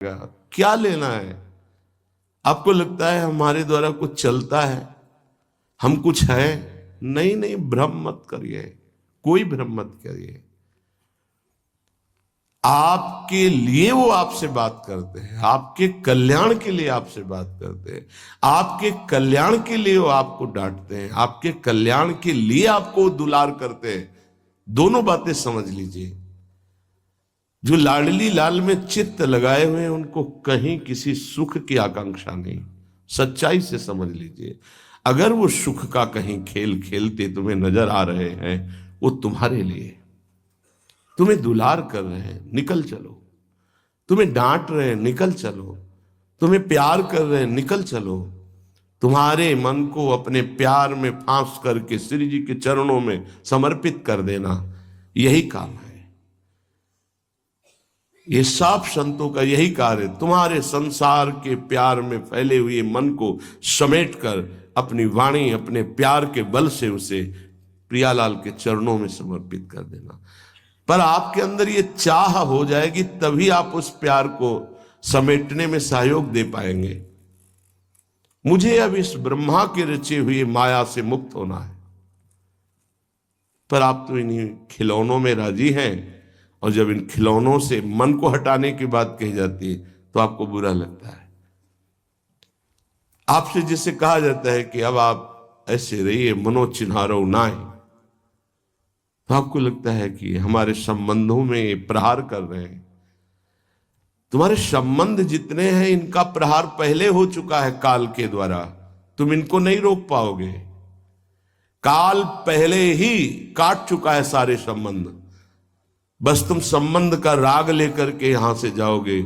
क्या लेना है? आपको लगता है हमारे द्वारा कुछ चलता है, हम कुछ है? नहीं नहीं, भ्रम मत करिए, कोई भ्रम मत करिए। आपके लिए वो आपसे बात करते हैं, आपके कल्याण के लिए आपसे बात करते हैं, आपके कल्याण के लिए वो आपको डांटते हैं, आपके कल्याण के लिए आपको दुलार करते हैं। दोनों बातें समझ लीजिए। जो लाडली लाल में चित्त लगाए हुए हैं उनको कहीं किसी सुख की आकांक्षा नहीं। सच्चाई से समझ लीजिए, अगर वो सुख का कहीं खेल खेलते तुम्हें नजर आ रहे हैं, वो तुम्हारे लिए, तुम्हें दुलार कर रहे हैं, निकल चलो। तुम्हें डांट रहे हैं, निकल चलो। तुम्हें प्यार कर रहे हैं, निकल चलो। तुम्हारे मन को अपने प्यार में फांस करके श्री जी के चरणों में समर्पित कर देना, यही काम है। ये सब संतों का यही कार्य है। तुम्हारे संसार के प्यार में फैले हुए मन को समेटकर अपनी वाणी, अपने प्यार के बल से उसे प्रियालाल के चरणों में समर्पित कर देना। पर आपके अंदर ये चाह हो जाएगी, तभी आप उस प्यार को समेटने में सहयोग दे पाएंगे। मुझे अब इस ब्रह्मा के रचे हुए माया से मुक्त होना है, पर आप तो इन्हीं खिलौनों में राजी हैं। और जब इन खिलौनों से मन को हटाने की बात कही जाती है तो आपको बुरा लगता है। आपसे जिसे कहा जाता है कि अब आप ऐसे रहिए, मनो चिन्हारो नाय, तो आपको लगता है कि हमारे संबंधों में प्रहार कर रहे हैं। तुम्हारे संबंध जितने हैं इनका प्रहार पहले हो चुका है काल के द्वारा, तुम इनको नहीं रोक पाओगे। काल पहले ही काट चुका है सारे संबंध। बस तुम संबंध का राग लेकर के यहां से जाओगे,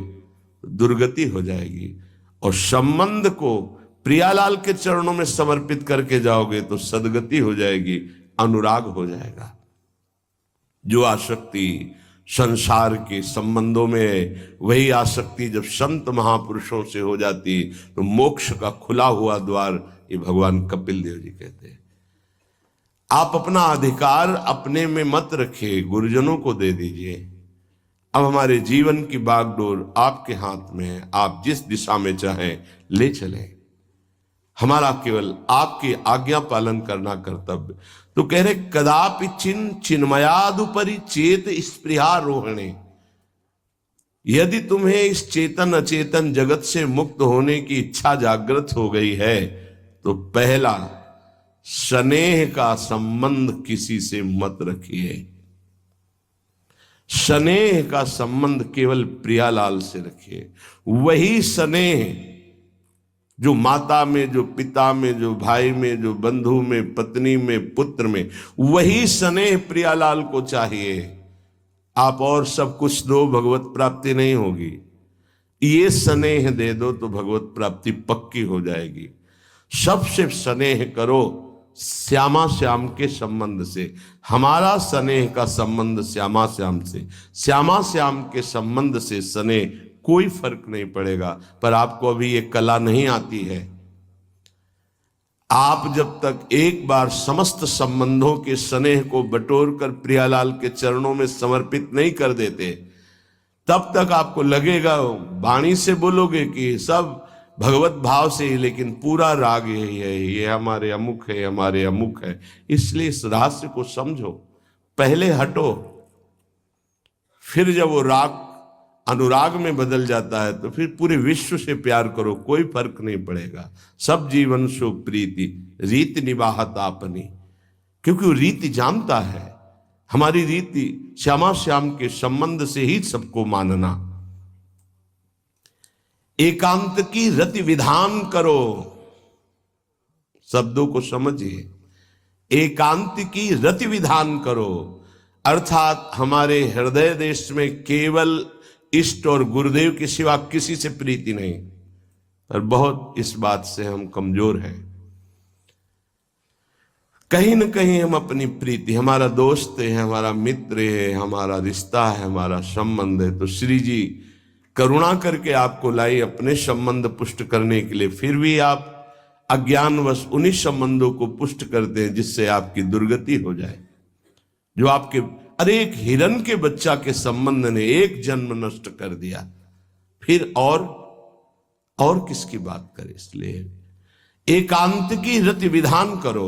दुर्गति हो जाएगी। और संबंध को प्रियालाल के चरणों में समर्पित करके जाओगे तो सदगति हो जाएगी, अनुराग हो जाएगा। जो आसक्ति संसार के संबंधों में है, वही आसक्ति जब संत महापुरुषों से हो जाती तो मोक्ष का खुला हुआ द्वार, ये भगवान कपिल देव जी कहते हैं। आप अपना अधिकार अपने में मत रखिए, गुरुजनों को दे दीजिए। अब हमारे जीवन की बागडोर आपके हाथ में है, आप जिस दिशा में चाहें ले चलें। हमारा केवल आपकी आज्ञा पालन करना कर्तव्य। तो कह रहे कदापि चिन्मयादुपरि चेत स्पृहा रोहिणे। यदि तुम्हें इस चेतन अचेतन जगत से मुक्त होने की इच्छा जागृत हो गई है तो पहला, स्नेह का संबंध किसी से मत रखिए। स्नेह का संबंध केवल प्रियालाल से रखिए। वही स्नेह जो माता में, जो पिता में, जो भाई में, जो बंधु में, पत्नी में, पुत्र में, वही स्नेह प्रियालाल को चाहिए। आप और सब कुछ दो, भगवत प्राप्ति नहीं होगी। ये स्नेह दे दो तो भगवत प्राप्ति पक्की हो जाएगी। सबसे स्नेह करो श्यामा श्याम के संबंध से। हमारा स्नेह का संबंध श्यामा श्याम से, श्यामा श्याम के संबंध से स्नेह कोई फर्क नहीं पड़ेगा। पर आपको अभी ये कला नहीं आती है। आप जब तक एक बार समस्त संबंधों के स्नेह को बटोर कर प्रियालाल के चरणों में समर्पित नहीं कर देते, तब तक आपको लगेगा, वाणी से बोलोगे कि सब भगवत भाव से, लेकिन पूरा राग यही है, ये हमारे अमुक है, हमारे अमुक है। इसलिए इस रहस्य को समझो, पहले हटो, फिर जब वो राग अनुराग में बदल जाता है तो फिर पूरे विश्व से प्यार करो, कोई फर्क नहीं पड़ेगा। सब जीवन सो प्रीति रीति निवाहत आपनी, क्योंकि वो रीति जानता है। हमारी रीति श्यामा श्याम के संबंध से ही सबको मानना। एकांत की रति विधान करो, शब्दों को समझिए। एकांत की रति विधान करो, अर्थात हमारे हृदय देश में केवल इष्ट और गुरुदेव के सिवा किसी से प्रीति नहीं। और बहुत इस बात से हम कमजोर हैं। कहीं न कहीं हम अपनी प्रीति, हमारा दोस्त है, हमारा मित्र है, हमारा रिश्ता है, हमारा संबंध है, तो श्री जी करुणा करके आपको लाई अपने संबंध पुष्ट करने के लिए। फिर भी आप अज्ञानवश उन्हीं संबंधों को पुष्ट करते हैं जिससे आपकी दुर्गति हो जाए। जो आपके, अरे एक हिरण के बच्चा के संबंध ने एक जन्म नष्ट कर दिया। फिर और किसकी बात करें? इसलिए एकांत की रति विधान करो।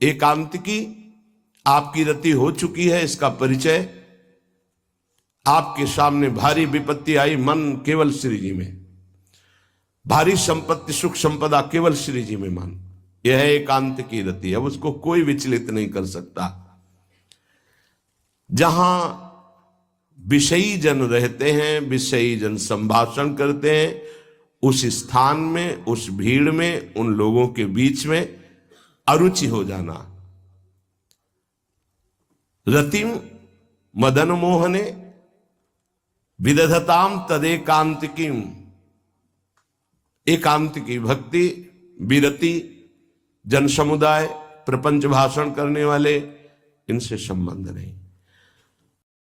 एकांत की आपकी रति हो चुकी है, इसका परिचय आपके सामने। भारी विपत्ति आई, मन केवल श्री जी में, भारी संपत्ति सुख संपदा केवल श्री जी में मन, यह है एकांत की रति। अब उसको कोई विचलित नहीं कर सकता। जहां विषयी जन रहते हैं, विषयी जन संभाषण करते हैं, उस स्थान में, उस भीड़ में, उन लोगों के बीच में अरुचि हो जाना। रतिम मदन मोहने विदधताम तदेकांतिकीम। एकांत की भक्ति, विरति, जन समुदाय, प्रपंच भाषण करने वाले, इनसे संबंध नहीं।